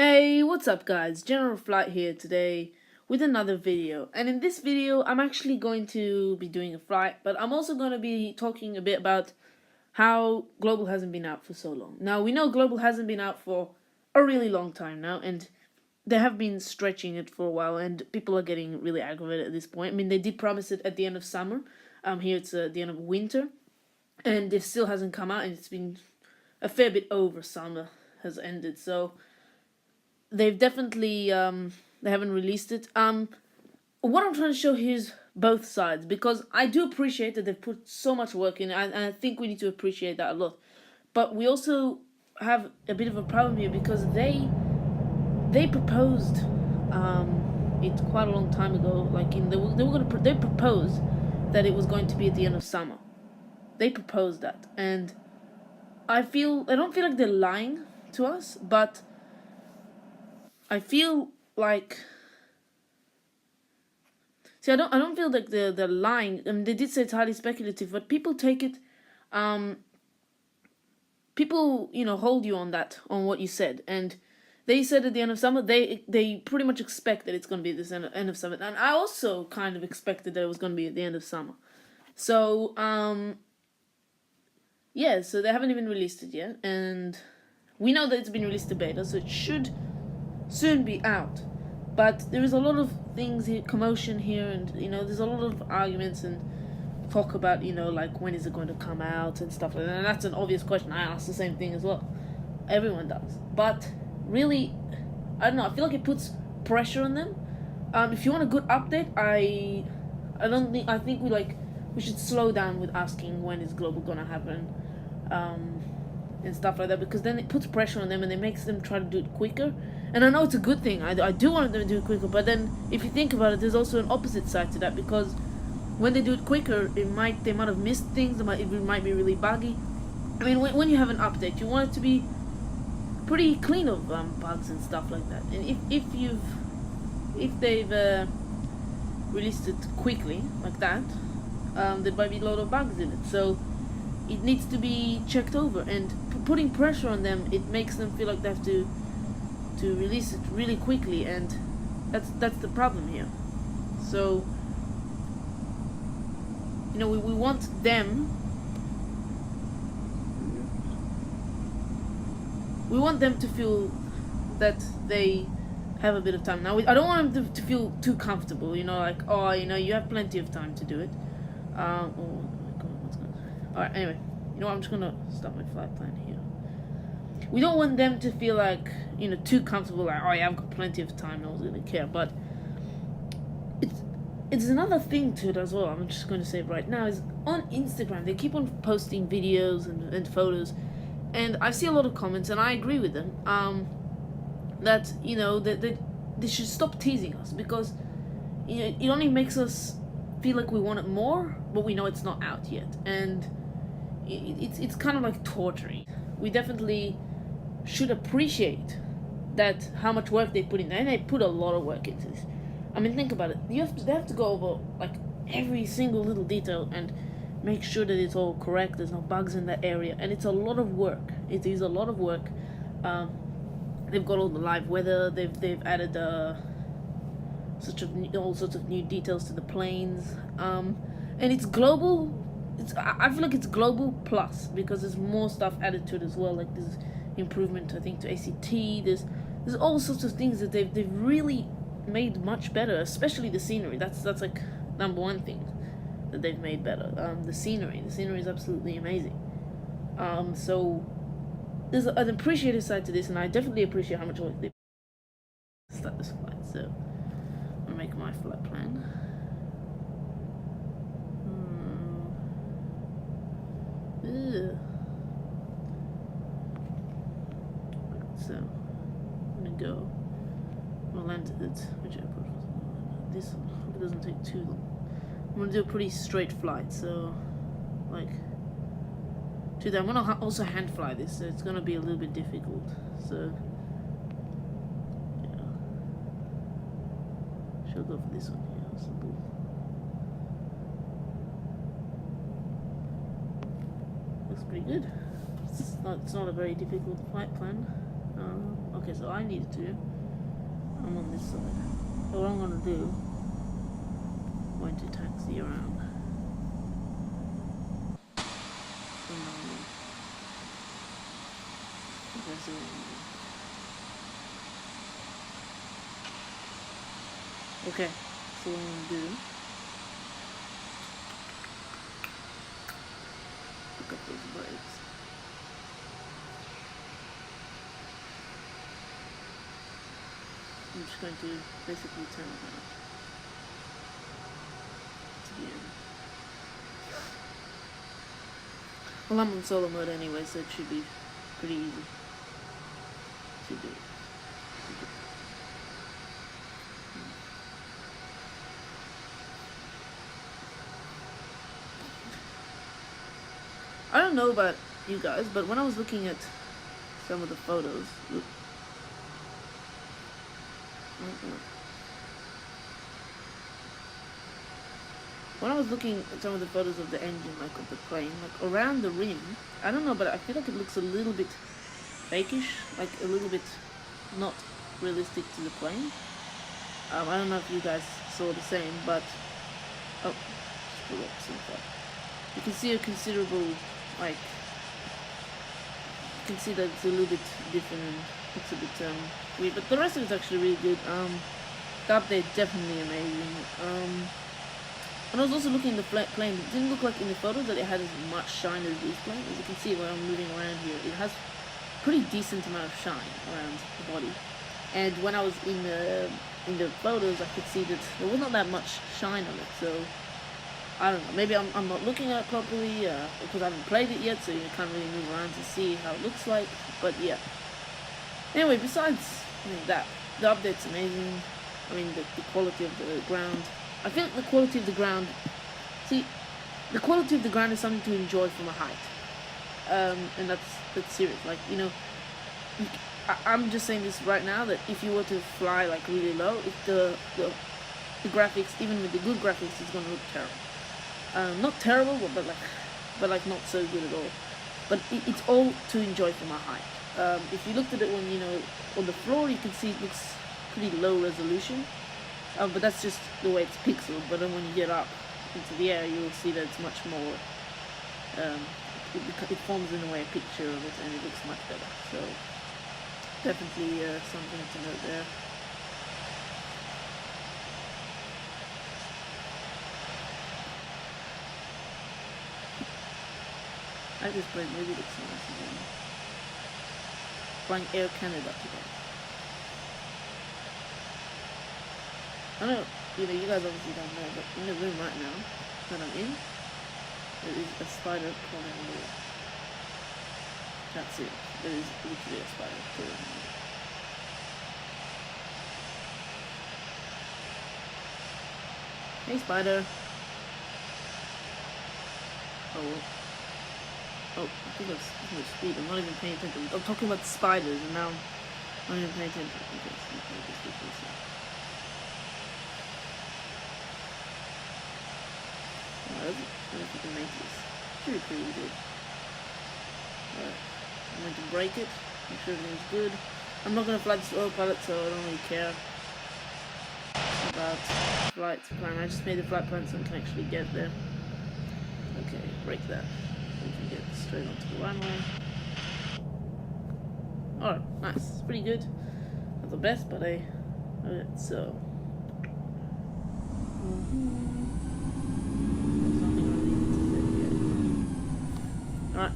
Hey, what's up guys? General Flight here today with another video. And in this video, I'm actually going to be doing a flight, but I'm also going to be talking a bit about how Global hasn't been out for so long. Now, we know Global hasn't been out for a really long time now, and they have been stretching it for a while, and people are getting really aggravated at this point. I mean, they did promise it at the end of summer. Here it's the end of winter, and it still hasn't come out, and it's been a fair bit over summer has ended, so they've definitely they haven't released it. What I'm trying to show here is both sides, because I do appreciate that they've put so much work in, and I think we need to appreciate that a lot. But we also have a bit of a problem here because they proposed it quite a long time ago. Like they proposed that it was going to be at the end of summer. They proposed that, and I don't feel like they're lying to us, but I feel like, see, I don't feel like they're lying. I mean, they did say it's highly speculative, but people take it, people hold you on that, on what you said, and they said at the end of summer they pretty much expect that it's going to be this end of summer, and I also kind of expected that it was going to be at the end of summer. So yeah, so they haven't even released it yet, and we know that it's been released to beta, so it should soon be out. But there is a lot of things here, commotion here, and there's a lot of arguments and talk about like when is it going to come out and stuff like that. And that's an obvious question. I ask the same thing as well. Everyone does. But really, I don't know, I feel like it puts pressure on them. If you want a good update, I think we should slow down with asking when is Global gonna happen, and stuff like that, because then it puts pressure on them and it makes them try to do it quicker. And I know it's a good thing. I do want them to do it quicker, but then if you think about it, there's also an opposite side to that, because when they do it quicker, they might have missed things. It might be really buggy. I mean, when you have an update, you want it to be pretty clean of bugs and stuff like that. And if they've released it quickly like that, there might be a lot of bugs in it. So it needs to be checked over, and putting pressure on them, it makes them feel like they have to release it really quickly, and that's the problem here. So we want them to feel that they have a bit of time. Now I don't want them to feel too comfortable, like, oh, you have plenty of time to do it. Alright, anyway, I'm just gonna stop my flight plan here. We don't want them to feel like, too comfortable, like, oh yeah, I've got plenty of time, no one's gonna care. But it's another thing to it as well. I'm just going to say it right now, is on Instagram, they keep on posting videos and photos, and I see a lot of comments, and I agree with them, that, that they should stop teasing us, because, it only makes us feel like we want it more, but we know it's not out yet, and it's kind of like torturing. We definitely should appreciate that, how much work they put in there, and they put a lot of work into this. I mean, think about it. They have to go over like every single little detail and make sure that it's all correct. There's no bugs in that area, and it's a lot of work. It is a lot of work. They've got all the live weather. They've added all sorts of new details to the planes. And it's global. I feel like it's global plus, because there's more stuff added to it as well. Like there's improvement, I think, to ACT. There's all sorts of things that they've really made much better, especially the scenery. That's like number one thing that they've made better. The scenery is absolutely amazing. So there's an appreciative side to this, and I definitely appreciate how much work they start this flight. So I'm gonna make my flight plan. So I'm gonna go. We'll land at which airport was it? This one. I hope it doesn't take too long. I'm gonna do a pretty straight flight, so like I'm gonna also hand fly this, so it's gonna be a little bit difficult. So yeah, she'll go for this one here. Simple. Looks pretty good. It's not a very difficult flight plan. Okay, so I need to. I'm on this side. So what I'm gonna do, I'm going to taxi around. Okay, so what I'm gonna do, pick up those brakes. I'm just going to basically turn it on to the end. Well, I'm on solo mode anyway, so it should be pretty easy to do. I don't know about you guys, but when I was looking at some of the photos, when I was looking at some of the photos of the engine, like of the plane, like around the rim, I don't know, but I feel like it looks a little bit fakeish, like a little bit not realistic to the plane. I don't know if you guys saw the same, but oh, just pull up some stuff. You can see a considerable, like, you can see that it's a little bit different and it's a bit weird, but the rest of it's actually really good. The update definitely amazing. And I was also looking at the plane. It didn't look like in the photos that it had as much shine as this plane. As you can see when I'm moving around here, it has pretty decent amount of shine around the body. And when I was in the photos, I could see that there was not that much shine on it. So I don't know. Maybe I'm not looking at it properly because I haven't played it yet, so you can't really move around to see how it looks like. But yeah. Anyway, besides that, the update's amazing. I mean, the quality of the ground. I feel like the quality of the ground. See, the quality of the ground is something to enjoy from a height, and that's serious. Like, you know, I'm just saying this right now that if you were to fly like really low, if the graphics, even with the good graphics, is gonna look terrible. Not terrible, but like not so good at all. But it's all to enjoy from a height. If you looked at it when, you know, on the floor, you can see it looks pretty low resolution. But that's just the way it's pixeled. But then when you get up into the air, you will see that it's much more. It forms in a way a picture of it, and it looks much better. So definitely something to note there. I just played maybe looks nice again. Flying Air Canada today. I know, you guys obviously don't know, but in the room right now that I'm in, there is a spider crawling on the wall. That's it. There is literally a spider crawling on the wall. Hey, spider. Oh, well. Oh, I think that's too much speed. I'm not even paying attention. I'm talking about the spiders, and now I'm not even paying attention. Okay, so let me just do this. I don't know if you can make this. Should be pretty good. Alright, I'm going to break it, make sure everything's good. I'm not going to fly this autopilot, so I don't really care about flight plan. I just made the flight plan so I can actually get there. Okay, break that. We can get straight onto the runway. Alright, nice. It's pretty good. Not the best, but so. Alright.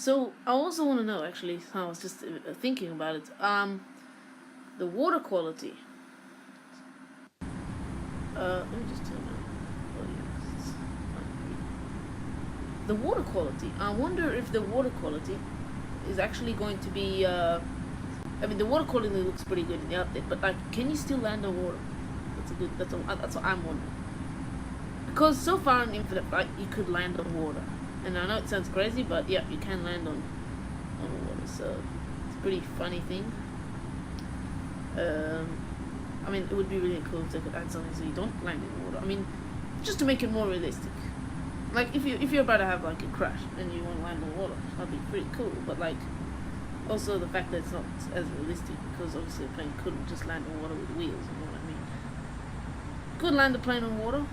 So I also want to know, actually, I was just thinking about it. The water quality. Let me just turn on. Oh yeah, it's the water quality. I wonder if the water quality is actually going to be. I mean, the water quality looks pretty good in the update, but like, can you still land on water? That's what I'm wondering. Because so far in Infinite Flight, you could land on water, and I know it sounds crazy, but yeah, you can land on water. So it's a pretty funny thing. I mean, it would be really cool if they could add something so you don't land in water. I mean, just to make it more realistic. Like if you're about to have like a crash and you want to land on water, that'd be pretty cool. But like, also the fact that it's not as realistic, because obviously a plane couldn't just land on water with wheels. You know what I mean? Could land a plane on water,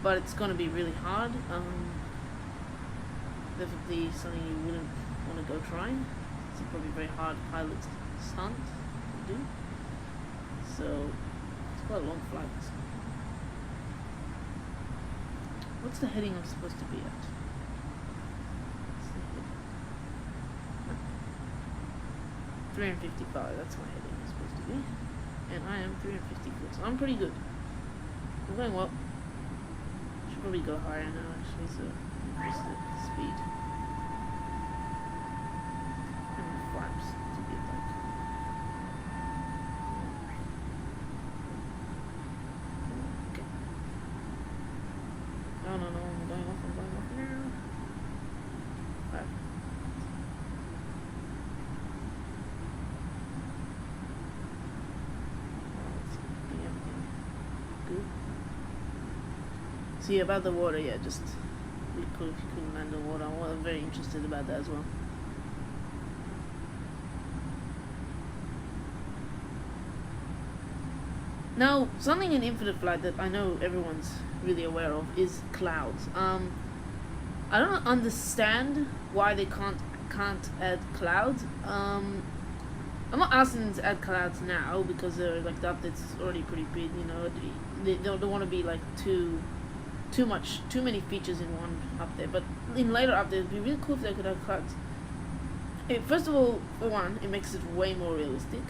but it's gonna be really hard. Definitely something you wouldn't want to go trying. It's a probably very hard pilot stunt to do. So it's quite a long flight. What's the heading I'm supposed to be at? 355, that's my heading is supposed to be. And I am 354, so I'm pretty good. I'm going well. Should probably go higher now actually, so increase the speed. And flaps to get like. Okay. No, I'm going off now. Alright. So yeah, about the water, yeah, just be cool if you couldn't land on water. I'm very interested about that as well. Now, something in Infinite Flight that I know everyone's really aware of is clouds. I don't understand why they can't add clouds. I'm not asking them to add clouds now because they're like the update's already pretty big. You know, they don't want to be like too many features in one update. But in later updates, it'd be really cool if they could have clouds. First of all, for one, it makes it way more realistic.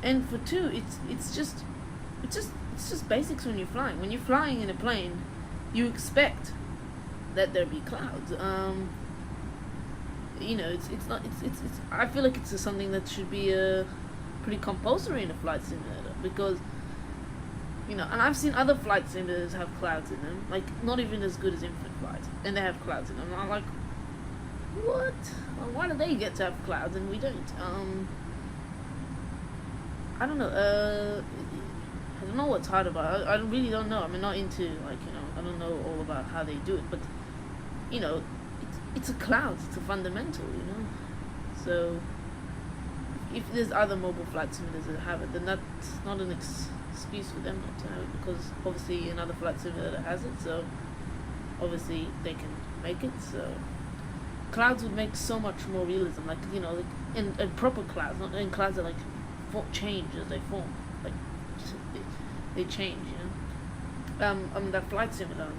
And for two, it's just basics when you're flying. When you're flying in a plane, you expect that there be clouds. You know, it's not. I feel like it's something that should be pretty compulsory in a flight simulator, because you know, and I've seen other flight simulators have clouds in them, like not even as good as Infinite Flight, and they have clouds in them. And I'm like, what? Well, why do they get to have clouds and we don't? I don't know. I don't know what's hard about it. I really don't know. I mean, not into like, you know, I don't know all about how they do it, but you know, it's a cloud. It's a fundamental, you know. So if there's other mobile flight simulators that have it, then that's not an excuse for them not to have it, because obviously another flight simulator has it, so obviously they can make it. So clouds would make so much more realism, like, you know, like in proper clouds, not in clouds that like change as they form, like they change, you know. That flight simulator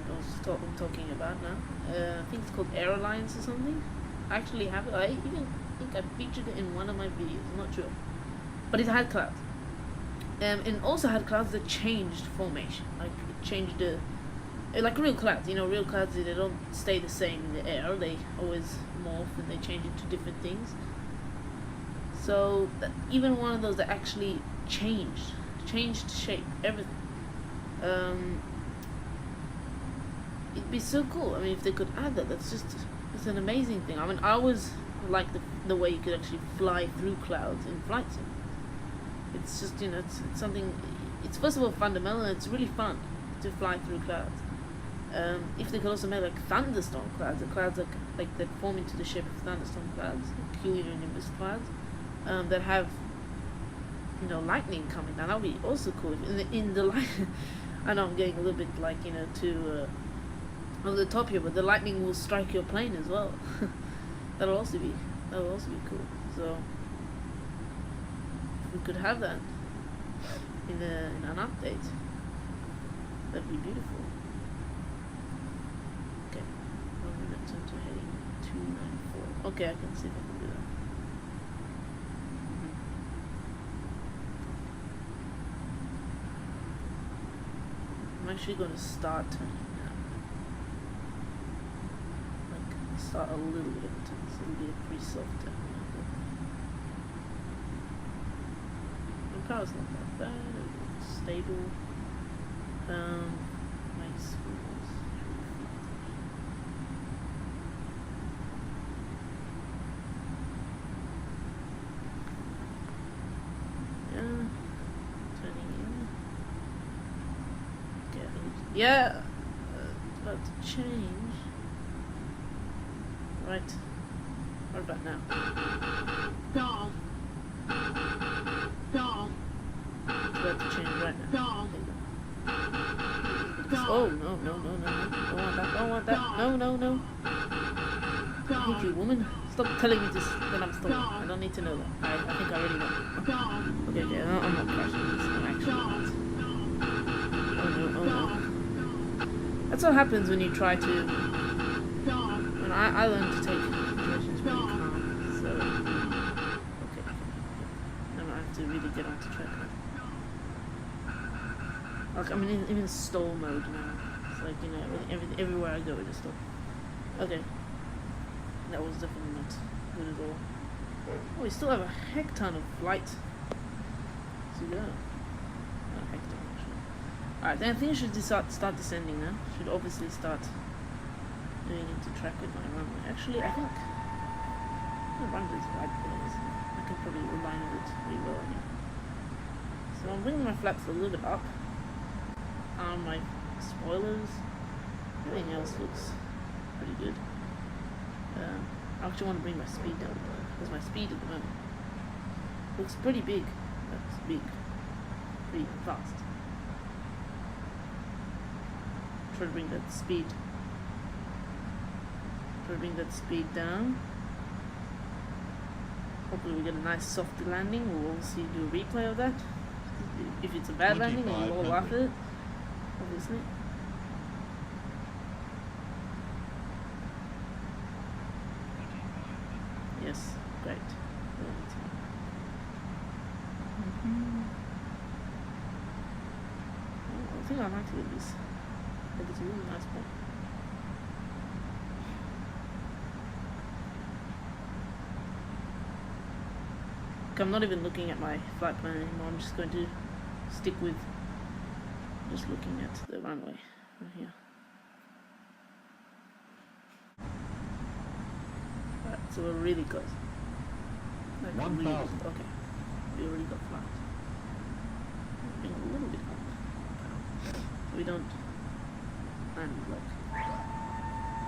I'm talking about now, I think it's called Air Alliance or something. I actually have it. I even think I featured it in one of my videos, I'm not sure, but it had clouds. It also had clouds that changed formation, like it changed like real clouds. You know, real clouds, they don't stay the same in the air, they always morph and they change into different things. So even one of those that actually changed shape, everything. It'd be so cool. I mean, if they could add that, it's an amazing thing. I mean, I always like the way you could actually fly through clouds in flight sim. It's just, you know, it's something. It's first of all fundamental, and it's really fun to fly through clouds. If they could also make like thunderstorm clouds, the clouds like that form into the shape of thunderstorm clouds, cumulonimbus clouds, that have, you know, lightning coming down. That would be also cool. In the light, I know I'm getting a little bit like, you know, too over the top here, but the lightning will strike your plane as well. That'll also be cool. So if we could have that in an update, that'd be beautiful. Okay, 1 minute. Turn to heading 294. Okay, I can see if I can do that. I'm actually going to start turning now. Like, start a little bit of a turn, so it'll be a pretty soft turn. The car's not that bad, it's stable. Nice wheels. Yeah, it's about to change. Right. What about now? Dog. Dog. It's about to change right now. Dog. Oh, no, no, no, no, no. Don't want that, don't want that. No, no, no. I hate you, woman. Stop telling me this that I'm stolen. I don't need to know that. I think I already know. Okay, okay, no, I'm not crashing this. I'm actually not. Oh no, oh no. That's what happens when you try to... When I learned to take situations really calm, so... Okay. Now I have to really get onto track now. Like, I'm in stall mode now. It's like, you know, everywhere I go I just stop. Okay. That was definitely not good at all. Oh, we still have a heck ton of flight to go. Not a heck ton, actually. Alright, then I think I should start descending now. Should obviously start doing into track with my runway. Actually, I think the runway is right for this. I can probably align with it pretty well anyway. So I'm bringing my flaps a little bit up. My spoilers. Everything else looks pretty good. I actually want to bring my speed down because my speed at the moment looks pretty big. That's big. Pretty fast. Try to bring that speed. Try to bring that speed down. Hopefully we get a nice soft landing. We'll obviously do a replay of that. If it's a bad landing, then we'll all laugh at it. Obviously. Yes, great. I think I like to get this. I think it's a really nice point. I'm not even looking at my flight plan anymore. I'm just going to stick with just looking at the runway right here. Alright, so we're really close. Like 1,000. really, okay. We already got flight. Being a little bit up. So we don't land like.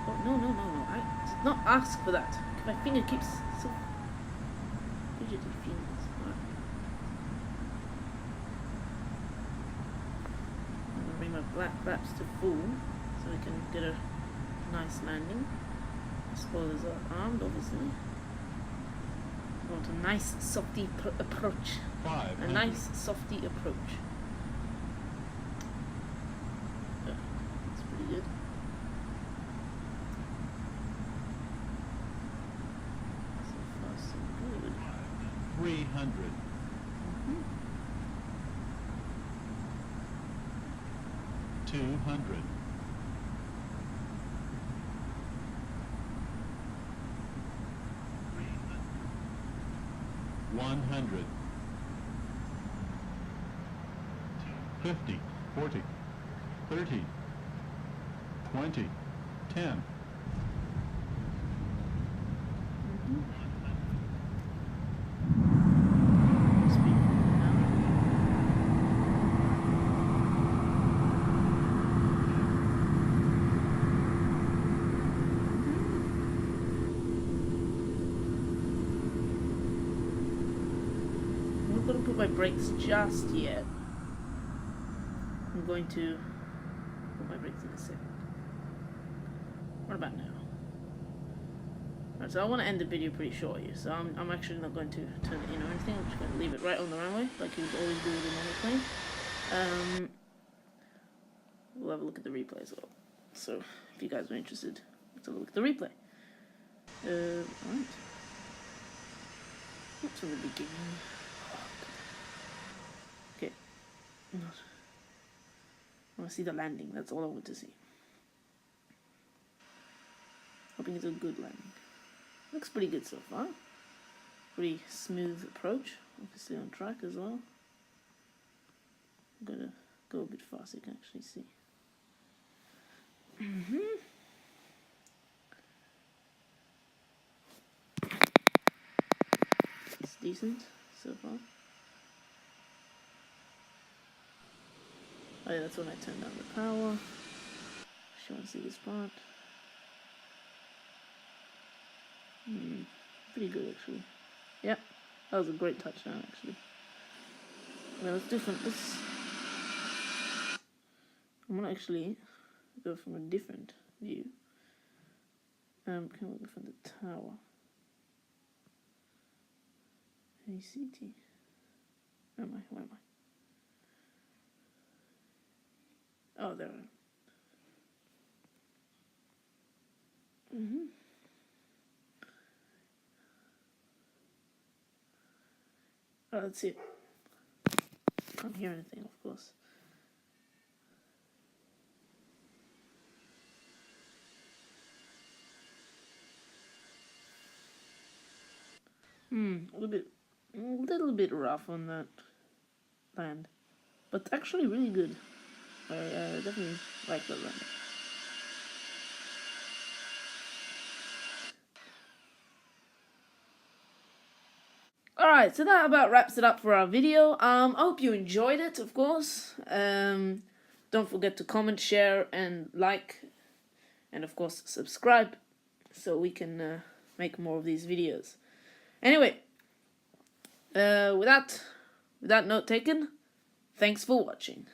Oh no no no no! I did not ask for that. My finger keeps so fidgety fingers. Alright. I'm gonna bring my black flaps to full so we can get a nice landing. The spoilers are armed, obviously. We want a nice softy approach. A nice softy approach. Yeah, that's pretty good. So far, so good. 300. 200. 100. 50, 40, 30, 20, 10. I'm not going to put my brakes just yet. I'm going to put my brakes in a second. What about now? Alright, so I want to end the video pretty short here, so I'm actually not going to turn it in or anything. I'm just going to leave it right on the runway, like you would always do with a normal plane. We'll have a look at the replay as well. So, if you guys are interested, Let's have a look at the replay. Right. That's from the beginning. Okay. I want to see the landing. That's all I want to see. Hoping it's a good landing. Looks pretty good so far. Pretty smooth approach. Obviously on track as well. I'm gonna go a bit fast so you can actually see. It's decent so far. Oh yeah, that's when I turned down the power. If you want to see this part. Pretty good actually. Yep, that was a great touchdown actually. Well, it's different. I'm gonna actually go from a different view. Can we go from the tower? ACT. Where am I? Oh, there I am. Oh, that's it. Can't hear anything, of course. A little bit rough on that land, but actually really good. I definitely like that land. Alright, so that about wraps it up for our video. I hope you enjoyed it, of course. Don't forget to comment, share, and like, and of course subscribe, so we can make more of these videos. Anyway, with that note taken, thanks for watching.